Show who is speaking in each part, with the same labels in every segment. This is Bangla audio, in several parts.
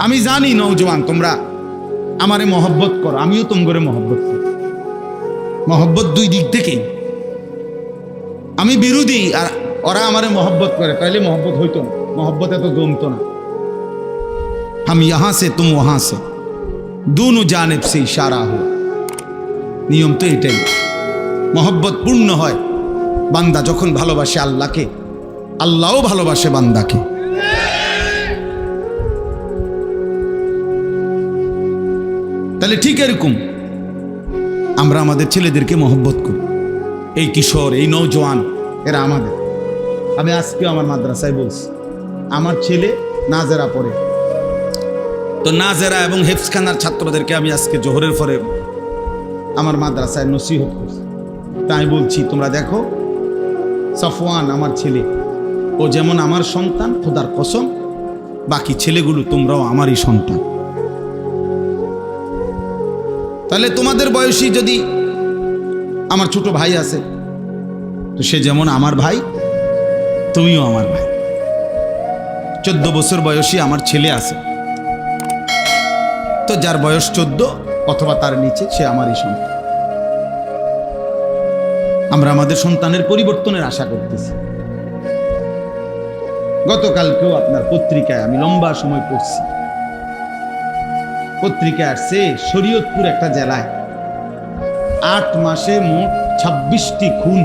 Speaker 1: আমি জানি নওজোয়ান তোমরা আমারে মহব্বত করো, আমিও তোমরে মহব্বত করি। মহব্বত দুই দিক থেকেই। আমি বিরোধী আর ওরা আমারে মহব্বত করে, তাইলে মহব্বত হইতো না, মহব্বত এত জমতো না। हम यहां से तुम वहां से दोनों जानिब से इशारा हुआ। নিয়ম তো এটাই। মহব্বত পূর্ণ হয় বান্দা যখন ভালোবাসে আল্লাহকে, আল্লাহও ভালোবাসে বান্দাকে। তাহলে ঠিক এরকম আমরা আমাদের ছেলেদেরকে মহব্বত করি। এই কিশোর, এই নওজোয়ান, এরা আমাদের। আমি আজকেও আমার মাদ্রাসায় বলছি, আমার ছেলে নাজেরা পড়ে, তো নাজেরা এবং হেফজখানার ছাত্রদেরকে আমি আজকে জোহরের পরে আমার মাদ্রাসায় নসিহত করছি। তাই বলছি, তোমরা দেখো, সফওয়ান আমার ছেলে, ও যেমন আমার সন্তান, খোদার কসম বাকি ছেলেগুলো তোমরাও আমারই সন্তান। তাহলে তোমাদের বয়সী যদি আমার ছোট ভাই আছে, তো সে যেমন আমার ভাই, তুমিও আমার ভাই। 14 বছর বয়সী আমার ছেলে আছে, তো যার বয়স 14 অথবা তার নিচে, সে আমারই সন্তান। আমরা আমাদের সন্তানের পরিবর্তনের আশা করতেছি। গতকালকেও আপনার পত্রিকায় আমি লম্বা সময় পড়ছি, পত্রিকায় আসছে শরীয়তপুর একটা জেলায় 8 মাসে মোট 26টি খুন।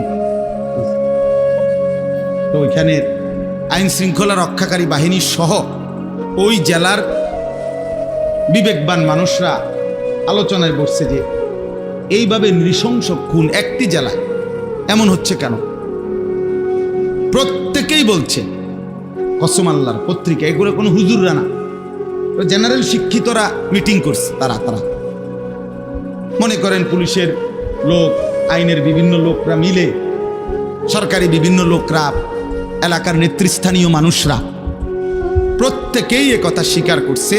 Speaker 1: তো ওইখানের আইন শৃঙ্খলা রক্ষাকারী বাহিনী সহ ওই জেলার বিবেকবান মানুষরা আলোচনায় বসছে যে এইভাবে নৃশংস খুন একটি জেলায় এমন হচ্ছে কেন। প্রত্যেকেই বলছে, কসম আল্লাহর, পত্রিকা, এগুলো কোনো হুজুররা না, জেনারেল শিক্ষিতরা মিটিং করছে। তারা মনে করেন পুলিশের লোক, আইনের বিভিন্ন লোকরা মিলে, সরকারি বিভিন্ন লোকরা, এলাকার নেতৃস্থানীয় মানুষরা প্রত্যেকেই একথা স্বীকার করছে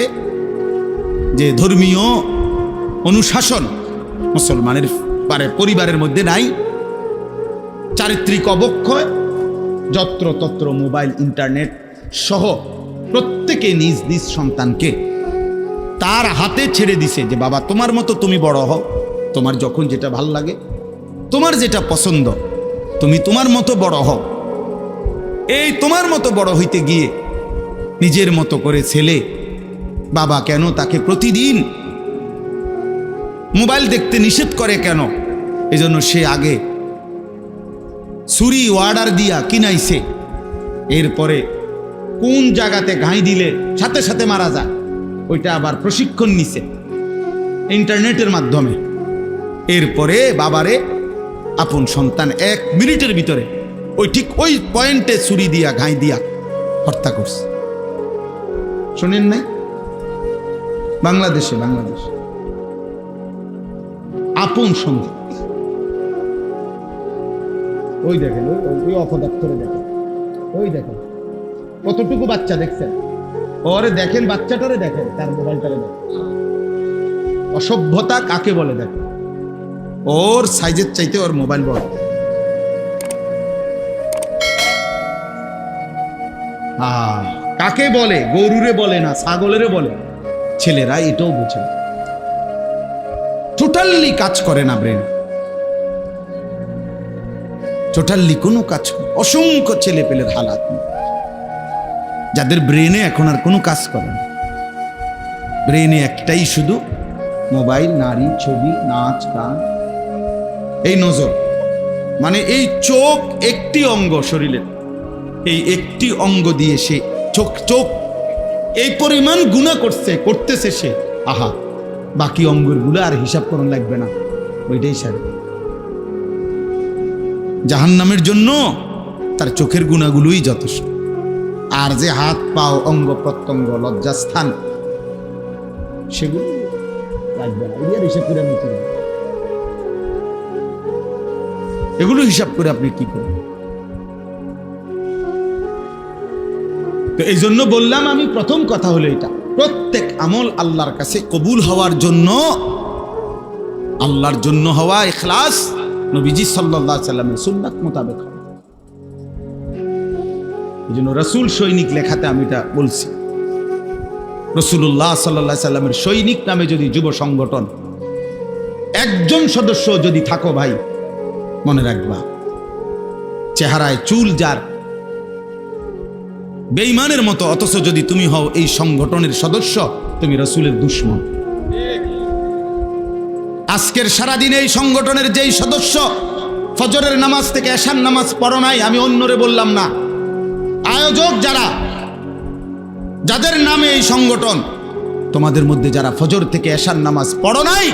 Speaker 1: যে ধর্মীয় অনুশাসন মুসলমানের পরিবারের মধ্যে নাই। চারিত্রিক অবক্ষয়, যত্রতত্র মোবাইল, ইন্টারনেট সহ প্রত্যেকে নিজ নিজ সন্তানকে তার হাতে ছেড়ে দিছে যে বাবা তোমার মতো তুমি বড় হও, তোমার যখন যেটা ভাল লাগে, তোমার যেটা পছন্দ, তুমি তোমার মতো বড় হও। এই তোমার মতো বড় হইতে গিয়ে নিজের মতো করে ছেলে, বাবা কেন তাকে প্রতিদিন মোবাইল দেখতে নিষেধ করে কেন? এজন্য সে আগে ছুরি অর্ডার দিয়া কিনাইছে, এরপরে কোন জায়গাতে ঘাই দিলে সাথে সাথে মারা যায় ওইটা আবার প্রশিক্ষণ নিছে ইন্টারনেটের মাধ্যমে। এরপরে বাবারে আপন সন্তান 1 মিনিটের ভিতরে ঠিক ওই পয়েন্টে ছুরি দিয়া ঘাই দিয়া হত্যা করছে। শোনেন নাই? বাংলাদেশে আপন সন্তান, ওই দেখেন, ওই অপদার্থরে দেখেন, ওই দেখেন কতটুকু বাচ্চা দেখছেন, ওরে দেখেন, বাচ্চাটারে দেখেন, তার মোবাইলটারে দেখেন। অসভ্যতা কাকে বলে দেখেন, ওর সাইজের চাইতে ওর মোবাইল বড়। কাকে বলে? গরুরে বলে না, ছাগলেরে বলে। ছেলেরা এটাও বুঝে, টোটালি কাজ করে না ব্রেন, টোটালি কোনো কাজ। অসংখ্য ছেলে পেলের হালাত যাদের ব্রেনে এখন আর কোনো কাজ করে না। ব্রেনে একটাই শুধু মোবাইল, নারী, ছবি, নাচ, গান। এই নজর মানে এই চোখ একটি অঙ্গ শরীরের, এই একটি অঙ্গ দিয়ে সে চোখ এই পরিমাণ গুনাহ করতেছে সে, আহা, বাকি অঙ্গগুলো আর হিসাব করুন লাগবে না, ওইটাই সারে। জাহান্নামের জন্য তার চোখের গুনাহগুলোই যথেষ্ট। আর যে হাত, পাও, অঙ্গ প্রত্যঙ্গ, লজ্জাস্থান, সেগুলো লাগবে না। এগুলো হিসাব করে আপনি কি করবেন? তো এই জন্য বললাম, আমি প্রথম কথা হলো এটা, প্রত্যেক আমল আল্লাহর কাছে কবুল হওয়ার জন্য, আল্লাহর জন্য হওয়া, ইখলাস, নবীজি সাল্লাল্লাহু আলাইহি সাল্লামের সুন্নাত মোতাবেক। এই জন্য রাসূল সৈনিক লেখাতে আমি এটা বলছি। রাসূলুল্লাহ সাল্লাল্লাহু আলাইহি সাল্লামের সৈনিক নামে যদি যুব সংগঠন একজন সদস্য যদি থাকো ভাই, মনে রাখবা চেহারায় চুল যার বেঈমানের মতো, অথচ যদি তুমি হও এই সংগঠনের সদস্য, তুমি রাসূলের দুশমন। আজকের সারাদিন এই সংগঠনের যেই সদস্য ফজরের নামাজ থেকে এশার নামাজ পড়ো নাই, আমি অন্যরে বললাম না, আয়োজক যারা, যাদের নামে এই সংগঠন, তোমাদের মধ্যে যারা ফজর থেকে এশার নামাজ পড়ো নাই,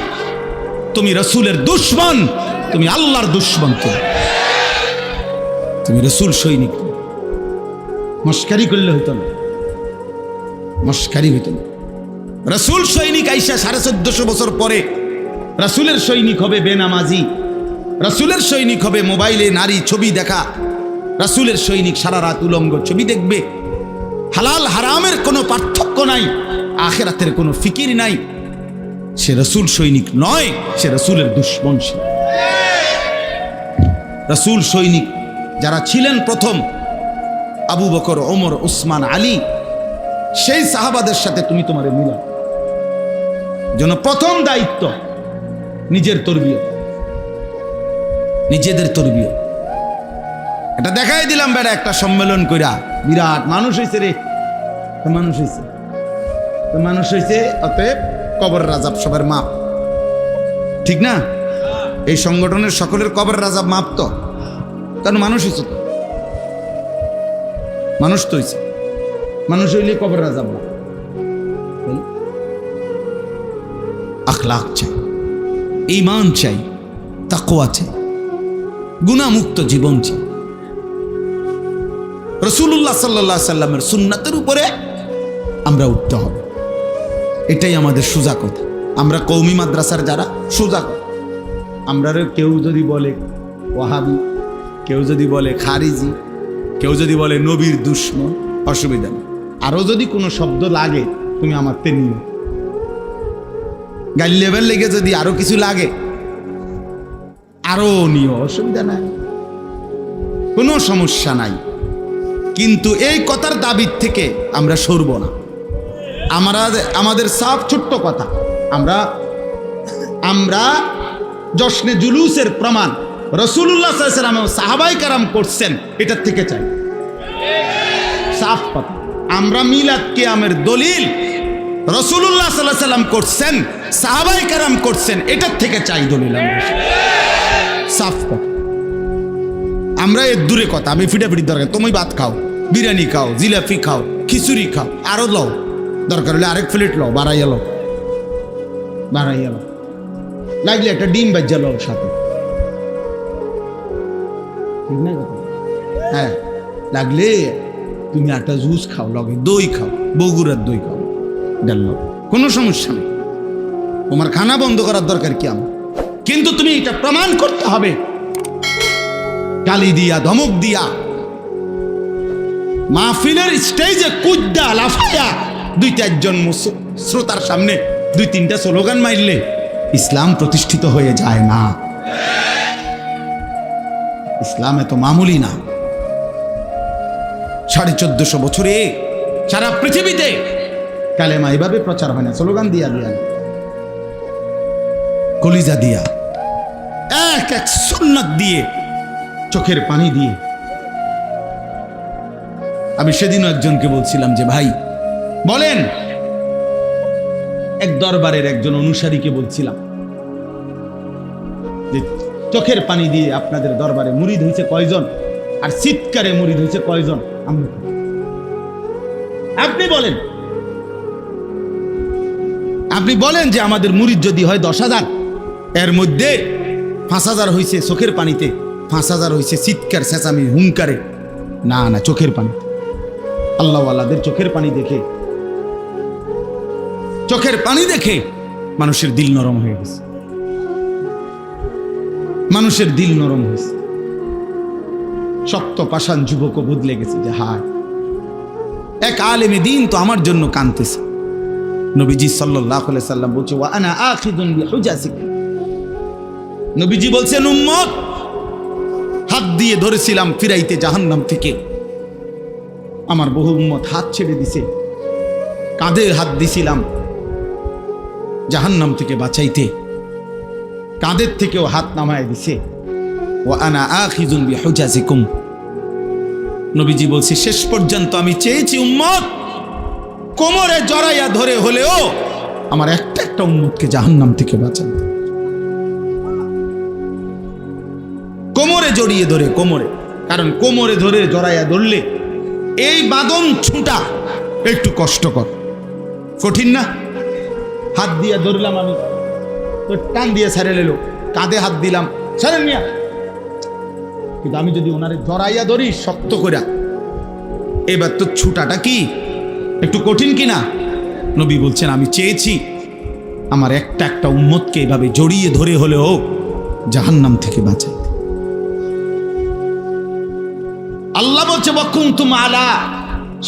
Speaker 1: তুমি রাসূলের দুশমন, তুমি আল্লাহর দুশমন, তুমি রাসূল সৈনিক। মস্কারি করলে হইতো না, মস্কারি হইতো না। রাসূল সৈনিক আইসা 1450 বছর পরে রাসূলের সৈনিক হবে বেনামাজি, রাসূলের সৈনিক হবে মোবাইলে নারী ছবি দেখা, রাসূলের সৈনিক সারা রাত উলঙ্গ ছবি দেখবে, হালাল হারামের কোনো পার্থক্য নাই, আখিরাতের কোনো ফিকির নাই, সে রাসূল সৈনিক নয়, সে রাসূলের দুশমন। রাসূল সৈনিক যারা ছিলেন প্রথম, আবু বকর, ওমর, উসমান, আলী, সেই সাহাবাদের সাথে তুমি তোমারে মিলাও। যেন প্রথম দায়িত্ব নিজের তরবিয়ত, নিজেদের তরবিয়ত। এটা দেখাই দিলাম বেড়া একটা সম্মেলন কইরা, বিরাট মানুষ হয়েছে রে, মানুষ হয়েছে, মানুষ হয়েছে, অতএব কবর রাজাব সবার মাপ, ঠিক না? এই সংগঠনের সকলের কবর রাজাব মাপ তো, কারণ মানুষ হয়েছে তো, মানুষ তো হয়েছে, মানুষ হইলে কবর রাজাব না। আখলাক চাই, ঈমান চাই, তাকওয়া চাই, গুনাহমুক্ত জীবন চাই। রাসূলুল্লাহ সাল্লাল্লাহু আলাইহি সাল্লামের সুন্নাতের উপরে আমরা উঠতে হবে, এটাই আমাদের সোজা কথা। আমরা কওমি মাদ্রাসার যারা, সোজা কথা। আমরা কেউ যদি বলে ওয়াহাবি, কেউ যদি বলে খারিজি, কেউ যদি বলে নবীর দুশমন, অসুবিধা নেই। আরো যদি কোনো শব্দ লাগে তুমি আমার তে নিও, গালি লেভেল লেগে যদি আরো কিছু লাগে আরো নিও, অসুবিধা নাই, কোনো সমস্যা নাই। কিন্তু এই কথার দাবির থেকে আমরা সরব না। আমাদের সাফ ছোট্ট কথা, আমরা জশ্নে জুলুসের প্রমাণ রাসূলুল্লাহ সাল্লাল্লাহু আলাইহি ওয়াসাল্লাম সাহাবায়ে কেরাম করছেন, এটার থেকে চাই সাফ কথা। আমরা মিলাদ কিয়ামের দলিল রাসূলুল্লাহ সাল্লাল্লাহু আলাইহি ওয়াসাল্লাম করছেন, সাহাবায়ে কেরাম করছেন, এটার থেকে চাই দলিল। সাফ কথা। আমরা এর দূরে কথা, আমি ফিটাফিটির দরকার, তুমি ভাত খাও, বিরিয়ানি খাও, জিলাপি খাও, খিচুড়ি খাও, আরো লও, দরকার হলে আরেক প্লেট লও, বাড়াইয়া লও, বাড়াইয়া লও, লাগলে একটা ডিম বাজ্জা লও সাথে, ঠিক না কথা? হ্যাঁ, লাগলে তুমি একটা জুস খাও, লগে দই খাও, বগুড়ার দই খাও, ডাল লও, কোনো সমস্যা নেই। তোমার খানা বন্ধ করার দরকার কি আমার? কিন্তু তুমি এটা প্রমাণ করতে হবে, গালি দিয়া, ধমক দিয়া, মাহফিলের স্টেজে কুদ্দা লাফায়া দুই চারজন শ্রোতার সামনে দুই তিনটা স্লোগান মারলে ইসলাম প্রতিষ্ঠিত হয়ে যায় না। ইসলাম এত মামুলি না। 1450 বছরে সারা পৃথিবীতে কালেমা এভাবে প্রচার হয় না, স্লোগান দিয়া দিয়া, কলিজা দিয়া, এক এক সুন্নাত দিয়ে, চোখের পানি দিয়ে। আমি সেদিনও একজনকে বলছিলাম যে ভাই বলেন, এক দরবারের একজন অনুসারীকে বলছিলাম যে চোখের পানি দিয়ে আপনাদের দরবারে মুরিদ হয়েছে কয়জন, আর চিৎকারে মুরিদ হয়েছে কয়জন? আপনি বলেন যে আমাদের মুরিদ যদি হয় 10,000, এর মধ্যে 5,000 হয়েছে চোখের পানিতে, 5,000 হয়েছে চিৎকার চেঁচামি হুঙ্কারে। না না, চোখের পানি। আল্লাহওয়ালাদের চোখের পানি দেখে, চোখের পানি দেখে মানুষের দিল নরম হয়ে গেছে, মানুষের দিল নরম হয়েছে। শক্ত পাষাণ যুবকও বদলে গেছে যে হায়, এক আলেমে দিন তো আমার জন্য কাঁদতেছে। নবীজি সাল্লাল্লাহু আলাইহি সাল্লাম বলছে ওয়া আনা আখিযুন বিহুজাসিক, নবীজি বলছেন উম্মত, হাত দিয়ে ধরেছিলাম ফিরাইতে জাহান্নাম থেকে, আমার বহু উম্মত হাত ছেড়ে দিছে, কাঁধে হাত দিছিলাম জাহান্নাম থেকে বাঁচাইতে, কাঁধের থেকেও হাত নামায় দিছে। ওয়া আনা আখিযুন বিহুজাজিকুম, নবীজি বলছে শেষ পর্যন্ত আমি চেয়েছি উম্মত কোমরে জড়াইয়া ধরে হলেও আমার একটা একটা উম্মতকে জাহান্নাম থেকে বাঁচান। কোমরে জড়িয়ে ধরে, কোমরে, কারণ কোমরে ধরে জড়াইয়া ধরলে এই বাঁধন ছুটা একটু কষ্টকর, কঠিন না? হাত দিয়ে ধরলাম আমি, তো টান দিয়ে ছেড়ে নিল, কাঁধে হাত দিলাম ছেড়ে নিয়া, কিন্তু আমি যদি ওনারে জড়াইয়া ধরি শক্ত করে, এবার তো ছুটাটা কি একটু কঠিন কিনা? নবী বলছেন আমি চেয়েছি আমার একটা একটা উম্মতকে এভাবে জড়িয়ে ধরে হলেও জাহান্নাম থেকে বাঁচাই। আল্লাহ বলছে ওয়াকুনতুম আলা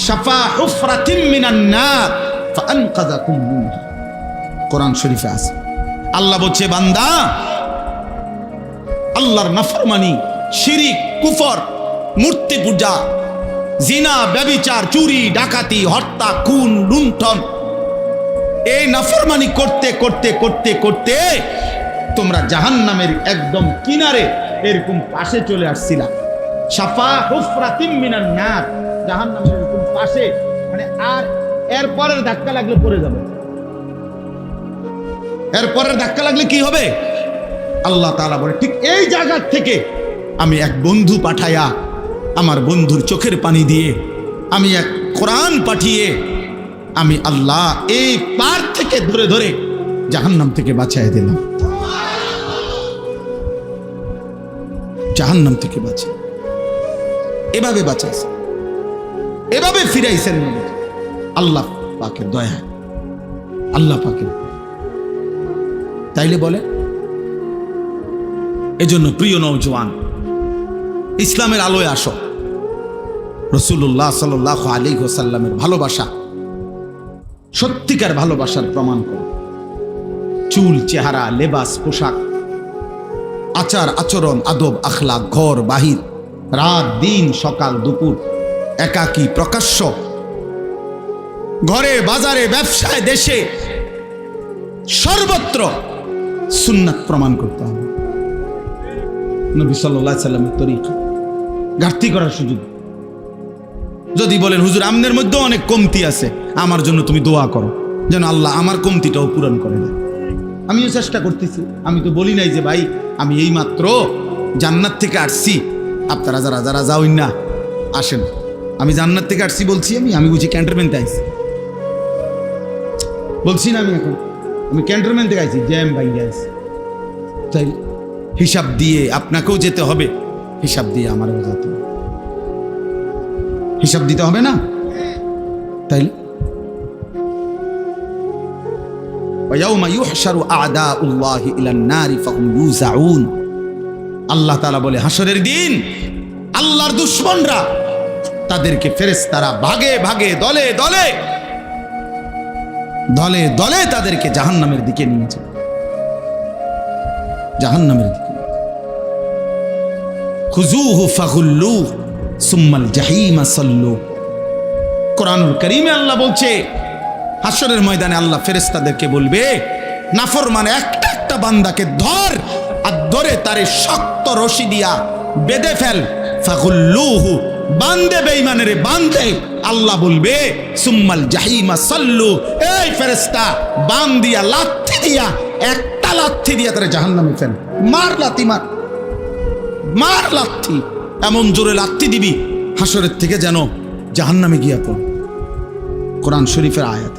Speaker 1: শাফা হুফরাতিন মিনান নার ফাআনকাযাকুম মিনহা, কোরআন শরীফে আছে। আল্লাহ বলছে বান্দা, আল্লাহর নাফরমানি, শিরিক, কুফর, মূর্তি পূজা, জিনা, ব্যভিচার, চুরি, ডাকাতি, হত্যা, খুন, লুণ্ঠন, এই নাফরমানি করতে করতে করতে করতে তোমরা জাহান্নামের একদম কিনারে এরকম পাশে চলে আসছিলা। শাফা হুফরাতিন মিনান নার, জাহান্নামের এরকম পাশে, মানে আর এর পরের ধাক্কা লাগলে পড়ে যাবে। এর পরের ধাক্কা লাগলে কি হবে? আল্লাহ তাআলা বলে ঠিক এই জায়গা থেকে আমি এক বন্ধু পাঠায়া, আমার বন্ধুর চোখের পানি দিয়ে, আমি এক কোরআন পাঠিয়ে, আমি আল্লাহ এই পার থেকে ধরে ধরে জাহান্নাম থেকে বাঁচাই দিলাম। জাহান্নাম থেকে বাঁচে, এভাবে বাঁচাইছে, এভাবে ফিরাইছেন আল্লাহ পাকের দয়া, আল্লাহ পাকের। তাইলে বলে এজন্য প্রিয় নওজওয়ান, ইসলামের আলোয় আসো, রাসূলুল্লাহ সাল্লাল্লাহু আলাইহি ওয়াসাল্লামের ভালোবাসা, সত্যিকার ভালোবাসার প্রমাণ করো। চুল, চেহারা, লেবাস, পোশাক, আচার আচরণ, আদব, আখলাক, ঘর বাহির, রাত দিন, সকাল দুপুর, একাকী প্রকাশ্য, ঘরে বাজারে ব্যবসায় দেশে সর্বত্র সুন্নাত প্রমাণ করতে হবে। নবী সাল্লাল্লাহু আলাইহি সাল্লামের তরিকা ঘাটতি করার সুযোগ। যদি বলেন হুজুর আমনের মধ্যে অনেক কমতি আছে, আমার জন্য তুমি দোয়া করো যেন আল্লাহ আমার কমতিটাও পূরণ করে দেয়। আমিও চেষ্টা করতেছি, আমি তো বলি নাই যে ভাই আমি এই মাত্র জান্নাত থেকে আসছি, আপনারা যারা যারা যাওই না আসেন, আমি জান্নাত থেকে আসছি বলছি, আমি বুঝি ক্যান্টনমেন্টে আইছি বলছি না, আমি ক্যান্টনমেন্ট থেকে আইছি, জ্যাম ভাই আইছি। তাই হিসাব দিয়ে আপনাকেও যেতে হবে, হিসাব দিয়ে আমারও যেতে হবে, হিসাব দিতে হবে না? তাইলে ওয়ায়াউমা ইউহশারু আ'দাউল্লাহি ইলান নারি ফাহুম ইউজাউন, আল্লাহ তাআলা বলে হাসরের দিন আল্লাহর দুশমনরা তাদেরকে ফেরেশতারা ভাগে ভাগে, দলে দলে, দলে দলে তাদেরকে জাহান্নামের দিকে নিয়ে যায়, জাহান্নামের দিকে। খুযুহু ফাগুল্লুহু সুম্মাল জাহিমা সাল্লু, কোরআনুল কারীমে আল্লাহ বলছে হাসরের ময়দানে আল্লাহ ফেরেশতাদেরকে বলবে নাফরমান একটা একটা বান্দাকে ধর, আর ধরে তারে শক্ত রশি দিয়া বেঁধে ফেল। ফাগুল্লুহু, বান্দে বেঈমানের বান্দে, আল্লাহ বলবে সুম্মাল জাহিমা সাল্লু, এই ফেরেশতা বান দিয়া লাথি দিয়া, একটা লাথি দিয়া তারে জাহান্নামে ফেল, মার লাথি, মার মার লাথি, এমন জোরে লাথি দিবি হাসরের থেকে যেন জাহান্নামে গিয়া পড়। কোরআন শরীফের আয়াত।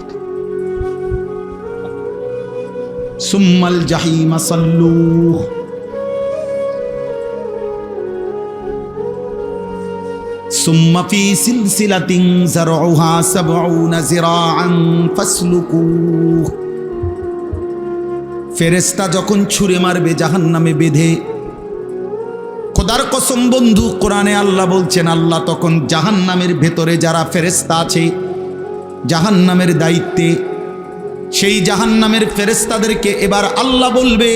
Speaker 1: সুম্মাল জাহিমা সাল্লু, সুম্মা ফি সিলসিলাতিন যারউহা ৭০ যিরাআন ফাসলুকুহ, ফেরেশতা যখন ছুঁড়ে মারবে জাহান্নামে বেঁধে, খোদার কসম বন্ধু, কোরআনে আল্লাহ বলছেন আল্লাহ তখন জাহান্নামের ভেতরে যারা ফেরেশতা আছে, জাহান্নামের দায়িত্বে, সেই জাহান্নামের ফেরেশতাদেরকে এবার আল্লাহ বলবে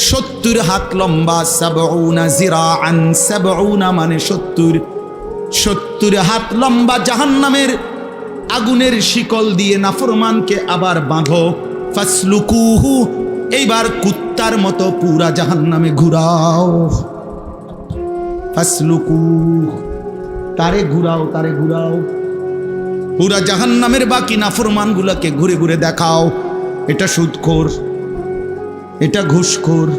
Speaker 1: ৭০ হাত লম্বা, ৭০ যিরাআন, ৭০ মানে ৭০ হাত লম্বা জাহান্নামের আগুনের শিকল দিয়ে নাফরমানকে আবার বাঁধো, ফাসলুকুহু, এইবার কুত্তার মতো পুরা জাহান্নামে ঘুরাও। ফাসলুকুহু, তারে ঘুরাও, তারে ঘুরাও। পুরা জাহান্নামের বাকি নাফরমানগুলোকে ঘুরে ঘুরে দেখাও। এটা সুদখোর, এটা ঘুষখোর,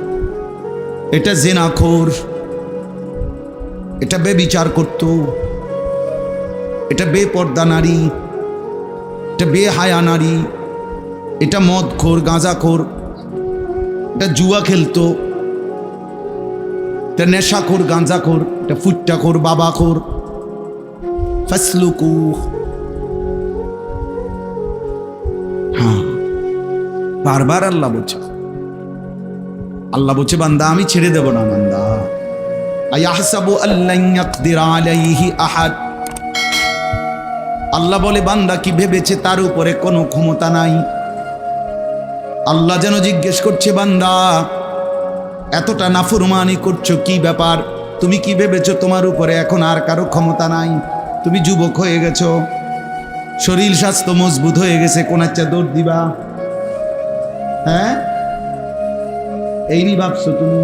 Speaker 1: এটা জেনাখোর, এটা বেবিচার করত, এটা বেপর্দা নারী, এটা বেহায়া নারী, এটা মদখোর, গাঁজাখোর, এটা জুয়া খেলতো, এটা নেশাখোর, গাঁজাখোর, এটা ফুট্টাখোর, বাবাখোর। ফাসলুকু, হ্যাঁ, বারবার আল্লাহ বলছে, আল্লাহ বলছে বান্দা আমি ছেড়ে দেব না। বান্দা আয়াহসাবু আল্লান ইয়াকদির আলাইহি আহাদ, আল্লাহ বলে বান্দা কি ভেবেছে তার উপরে কোনো ক্ষমতা নাই? আল্লাহ যেন জিজ্ঞেস করছে, বান্দা এতটা নাফরমানি করছো, কি ব্যাপার? তুমি কি ভেবেছো তোমার উপরে এখন আর কারো ক্ষমতা নাই? তুমি যুবক হয়ে গেছো, শরীর স্বাস্থ্য মজবুত হয়ে গেছে, কোন একটা দৌড় দিবা? হ্যাঁ, এই নি ভাবছো তুমি?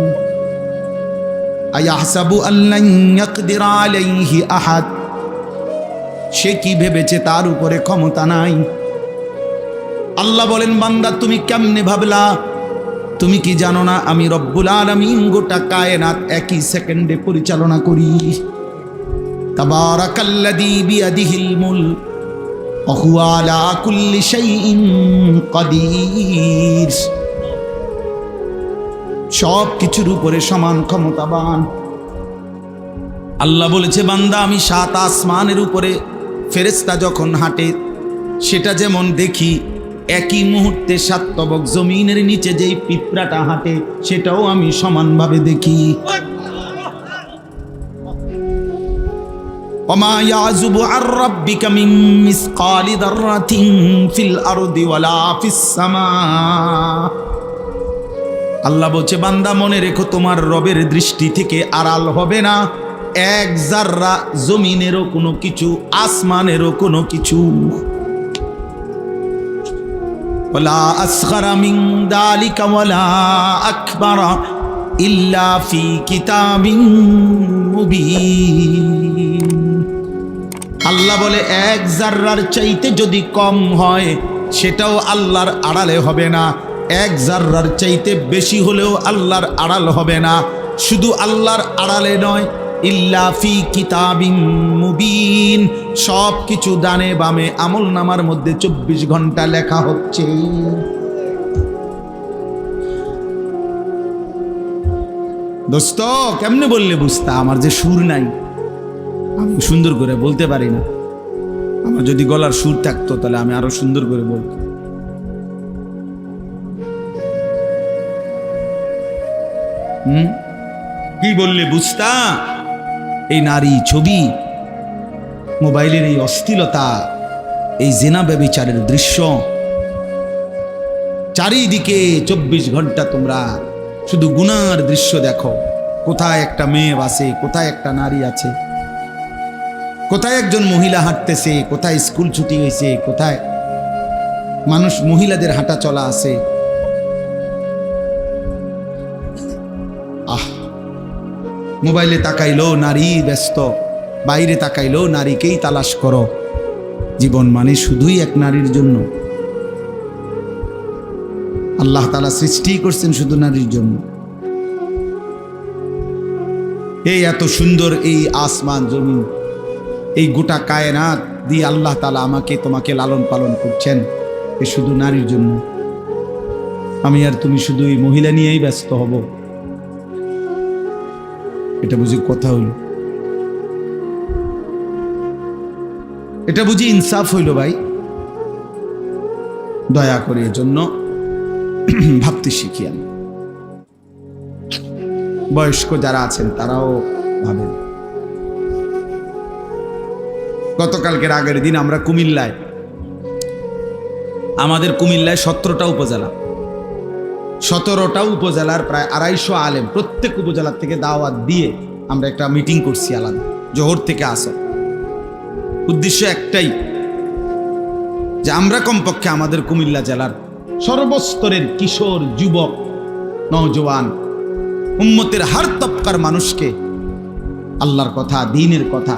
Speaker 1: আয়াহসাবু আল্লান ইয়াকদির আলাইহি আহাদ, সে কি ভেবেছে তার উপরে ক্ষমতা নাই? আল্লাহ বলেন বান্দা তুমি কেমনে ভাবলা? তুমি কি জানো না আমি রব্বুল আলামিন গোটা কায়নাত একই সেকেন্ডে পরিচালনা করি? তাবারাকাল্লাযী বিয়াদিহিল মুলক ওয়া হুয়া আলা কুল্লি শাইইন কাদির, সব কিছুর উপরে সমান ক্ষমতাবান। আল্লাহ বলেছে বান্দা আমি 7 আসমানের উপরে ফেরেশতা যখন হাঁটে সেটা যেমন দেখি, একই মুহূর্তে 7 তবক জমিনের নিচে যেই পিঁপড়াটা হাঁটে সেটাও আমি সমানভাবে দেখি। ওমা ইয়াযুবু আর রাব্বিকা মিন মিসকালি যাররাতিন ফিল আরদি ওয়ালা ফিস সামা, আল্লাহ বলছে বান্দা মনে রেখো তোমার রবের দৃষ্টি থেকে আড়াল হবে না এক জাররা, জমিনেরও কোনো কিছু, আসমানেরও কোনো কিছু। ওয়ালা আসগরা মিন যালিকা ওয়ালা আকবারা ইল্লা ফি কিতাবিন মুবিন। আল্লাহ বলে এক জাররার চাইতে যদি কম হয় সেটাও আল্লাহর আড়ালে হবে না, এক জাররার চাইতে বেশি হলেও আল্লাহর আড়াল হবে না। শুধু আল্লাহর আড়ালে নয়, ইল্লা ফি কিতাবিন মুবিন, সব কিছু ডানে বামে আমল নামার মধ্যে 24 ঘন্টা লেখা হচ্ছে। দোস্ত কেমনে বললে বুঝতা? আমার যে সুর নাই, আমি সুন্দর করে বলতে পারি না। আমার যদি গলার সুর থাকতো তাহলে আমি আরো সুন্দর করে বলতাম। কি বললে বুঝতা? এই নারী ছবি, মোবাইলের এই অশ্লীলতা, এই জেনা ব্যভিচারের দৃশ্য, চারিদিকে 24 ঘন্টা তোমরা শুধু গুনার দৃশ্য দেখো। কোথায় একটা মেয়ে আছে, কোথায় একটা নারী আছে, কোথায় একজন মহিলা হাঁটতেছে, কোথায় স্কুল ছুটি হয়েছে, কোথায় মানুষ মহিলাদের হাঁটা চলা আছে। মোবাইলে তাকাইলো নারী ব্যস্ত, বাইরে তাকাইলো নারীকেই তালাশ করো। জীবন মানে শুধুই এক নারীর জন্য। আল্লাহ তাআলা সৃষ্টি করছেন শুধু নারীর জন্য। এই এত সুন্দর এই আসমান জমিন, এই গোটা কায়নাত দিয়ে আল্লাহ তাআলা আমাকে তোমাকে লালন পালন করছেন, এ শুধু নারীর জন্য। আমি আর তুমি শুধু এই মহিলা নিয়েই ব্যস্ত হব, এটা বুঝি কথা হইল? এটা বুঝি ইনসাফ হইল? ভাই দয়া করে এজন্য ভাবতে শিখি। আমি বয়স্ক যারা আছেন তারাও ভাবেন। গতকালকের আগের দিন আমরা কুমিল্লায়, আমাদের কুমিল্লায় 17টা উপজেলা, 17টা উপজেলার প্রায় 250 আলেম, প্রত্যেক উপজেলা থেকে দাওয়াত দিয়ে আমরা একটা মিটিং করছি আলাদা, জোহর থেকে আসর। উদ্দেশ্য একটাই, যে আমরা কমপক্ষে আমাদের কুমিল্লা জেলার সর্বস্তরের কিশোর, যুবক, নওজোয়ান, উম্মতের হার তবকার মানুষকে আল্লাহর কথা, দ্বীনের কথা,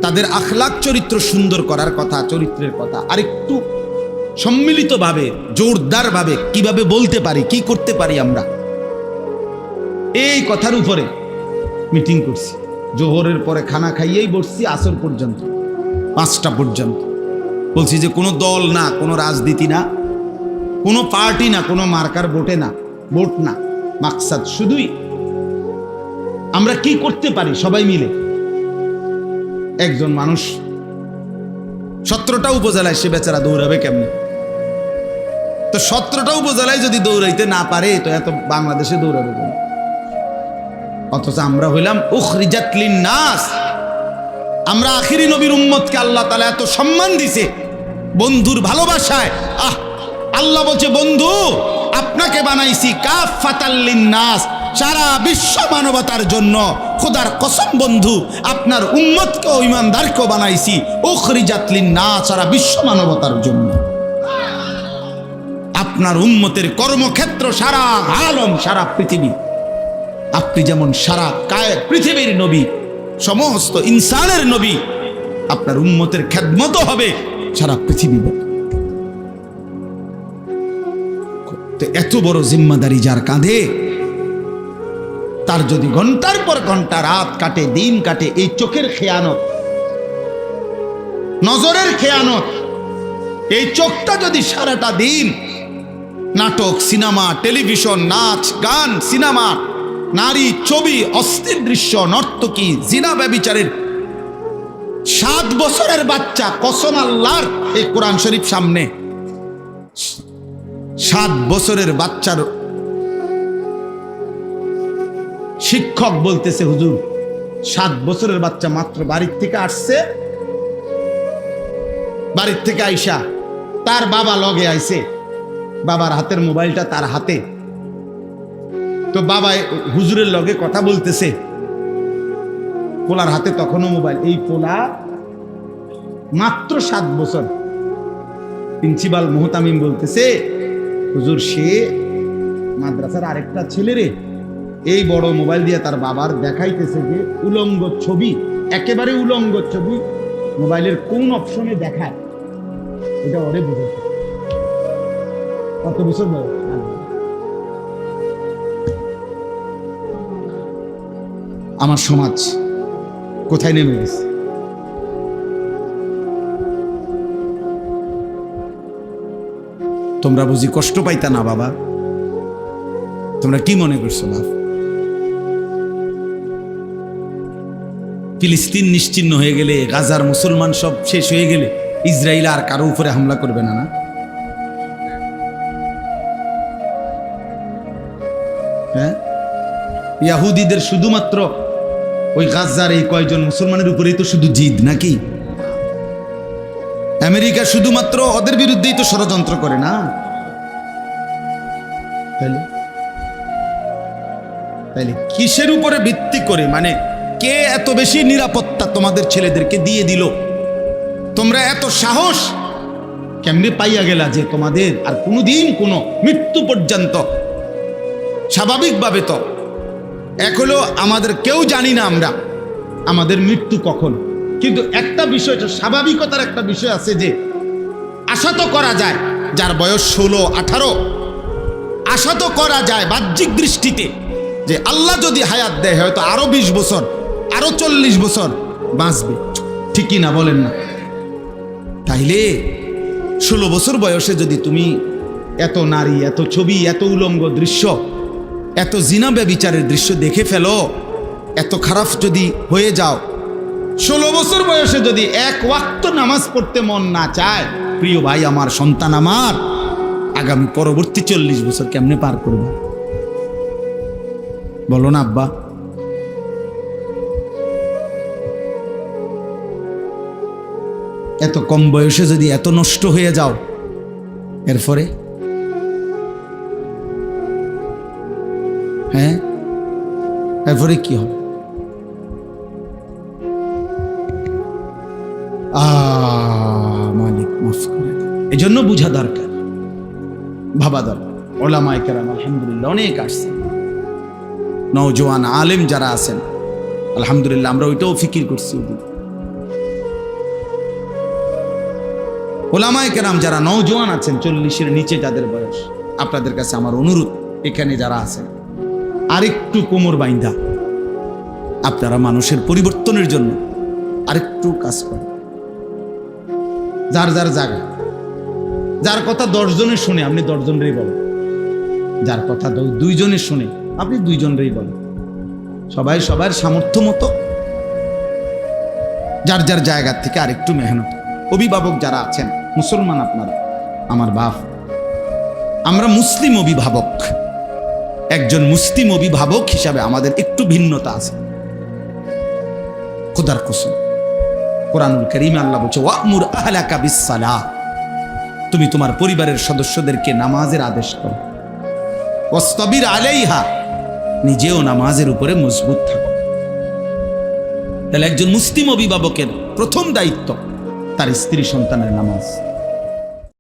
Speaker 1: তাদের আখলাক চরিত্র সুন্দর করার কথা, চরিত্রের কথা আরেকটু সম্মিলিতভাবে, জোরদারভাবে কিভাবে বলতে পারি, কি করতে পারি আমরা, এই কথার উপরে মিটিং করছি। জোহরের পরে খানা খাইয়েই বসছি আসর পর্যন্ত, 5টা পর্যন্ত। বলছি যে কোনো দল না, কোনো রাজনীতি না, কোনো পার্টি না, কোনো মার্কার ভোটে না, ভোট না, মাকসাদ শুধুই আমরা কি করতে পারি সবাই মিলে। একজন মানুষ 17টা উপজেলায়, সে বেচারা দৌড়াবে কেমনে? তো 17টা উপজেলায় যদি দৌড়াইতে না পারে তো এত বাংলাদেশে দৌড়াবে কেন? অথচ আমরা হইলাম উখরিজাত লিন-নাস। আমরা আখিরি নবীর উম্মতকে আল্লাহ তাআলা এত সম্মান দিছে বন্ধুর ভালোবাসায়। আল্লাহ বলছে, বন্ধু আপনাকে বানাইছি কাফাতাল লিন-নাস, সারা বিশ্ব মানবতার জন্য। খোদার কসম বন্ধু, আপনার উম্মতকে, ঈমানদারকে বানাইছি উখরিজাত লিন-নাস, সারা বিশ্ব মানবতার জন্য। আপনার উম্মতের কর্মক্ষেত্র সারা আলম, সারা পৃথিবী। আপনি যেমন সারা পৃথিবীর নবী, সমস্ত ইনসানের নবী, আপনার উম্মতের খেদমত হবে সারা পৃথিবী। তো এত বড় জিম্মাদারি যার কাঁধে, তার যদি ঘন্টার পর ঘন্টা রাত কাটে, দিন কাটে, এই চোখের খেয়ানত, নজরের খেয়ানত, এই চোখটা যদি সারাটা দিন নাটক, সিনেমা, টেলিভিশন, নাচ, গান, সিনেমা, নারী, ছবি, অস্থির দৃশ্য, নর্তকী, জিনা, ব্যভিচারের 7 বছরের বাচ্চা, কসম আল্লাহর, এই কোরআন শরীফ সামনে, 7 বছরের বাচ্চার শিক্ষক বলতেছে, হুজুর 7 বছরের বাচ্চা মাত্র বাড়ির থেকে আসছে, বাড়ির থেকে আইসা তার বাবা লগে আইছে, বাবার হাতের মোবাইলটা তার হাতে। তো বাবা হুজুরের লগে কথা বলতেছে, পোলার হাতে তখনও মোবাইল। এই পোলা মাত্র 7 বছর। প্রিন্সিপাল মোহতামিম বলতেছে, হুজুর সে মাদ্রাসার আরেকটা ছেলে রে, এই বড় মোবাইল দিয়ে তার বাবার দেখাইতেছে যে উলঙ্গ ছবি, একেবারে উলঙ্গ ছবি মোবাইলের কোন অপশনে দেখায়, এটা ওরে বুঝেছে। কত বছর বয়স? আমার সমাজ কোথায় নেমে গেছে? তোমরা বুঝি কষ্ট পাইতা না বাবা? তোমরা কি মনে করছো বাপ? ফিলিস্তিন নিশ্চিহ্ন হয়ে গেলে, গাজার মুসলমান সব শেষ হয়ে গেলে, ইসরায়েল আর কারো উপরে হামলা করবে না? না, হ্যাঁ, ইয়াহুদিদের শুধুমাত্র ওই গাজার এই কয়জন মুসলমানের উপরেই তো শুধু জিদ নাকি? আমেরিকা শুধুমাত্র ওদের বিরুদ্ধেই তো ষড়যন্ত্র করে না? তাইলে কিসের উপরে ভিত্তি করে, মানে কে এত বেশি নিরাপত্তা তোমাদের ছেলেদেরকে দিয়ে দিল? তোমরা এত সাহস কেমনে পাইয়া গেলা যে তোমাদের আর কোনোদিন কোনো মৃত্যু পর্যন্ত? স্বাভাবিকভাবে তো এক হলো আমাদের কেউ জানি না আমরা আমাদের মৃত্যু কখন, কিন্তু একটা বিষয়, স্বাভাবিকতার একটা বিষয় আছে যে আশা তো করা যায়, যার বয়স 16-18, আশা তো করা যায় বাহ্যিক দৃষ্টিতে যে আল্লাহ যদি হায়াত দেয় হয়তো আরো 20 বছর, আরো 40 বছর বাঁচবে, ঠিকই না বলেন না? তাইলে 16 বছর বয়সে যদি তুমি এত নারী, এত ছবি, এত উলঙ্গ দৃশ্য, এত জিনা ব্যভিচারের দৃশ্য দেখে ফেলো, এত খারাপ যদি হয়ে যাও, 16 বছর বয়সে যদি এক ওয়াক্ত নামাজ পড়তে মন না চায়, প্রিয় ভাই আমার, সন্তান আমার, আগামী পরবর্তী 40 বছর কেমনে পার করবে? বলো না আব্বা? এত কম বয়সে যদি এত নষ্ট হয়ে যাও, এরপরে হ্যাঁ, এরপরে কি হবে? মালিক মাফ করে দাও। এজন্য বুঝা দরকার, ভাবা দরকার। ওলামায়ে কেরাম আলহামদুলিল্লাহ অনেক আসছেন, নওজোয়ান আলেম যারা আছেন আলহামদুলিল্লাহ, আমরা ওইটাও ফিকির করছি। ওলামায়ে কেরাম যারা নওজোয়ান আছেন, 40-এর নিচে যাদের বয়স, আপনাদের কাছে আমার অনুরোধ, এখানে যারা আছেন আরেকটু কোমর বাইন্ধা আপনারা মানুষের পরিবর্তনের জন্য আরেকটু কাজ করেন। যার যার জায়গা, যার কথা 10 জনে শুনে আপনি 10 জনেরই বলেন, যার কথা 2 জনে শুনে আপনি 2 জনেরই বলেন। সবাই সবার সামর্থ্য মতো যার যার জায়গা থেকে আরেকটু মেহনত। অভিভাবক যারা আছেন, মুসলমান আপনারা, আমার বাপ, আমরা মুসলিম অভিভাবক, একজন মুসলিম অভিভাবক হিসাবে আমাদের একটু ভিন্নতা আছে। খোদার কসম, কোরআনুল কারীমে আল্লাহ বলছে ওয়া'মুর আহলাকা বিস-সালাহ, তুমি তোমার পরিবারের সদস্যদেরকে নামাজের আদেশ করো, ওয়াসতাবির আলাইহা, নিজেও নামাজের উপরে মজবুত থাকো। তাহলে একজন মুসলিম অভিভাবকের প্রথম দায়িত্ব তার স্ত্রী সন্তানের নামাজ।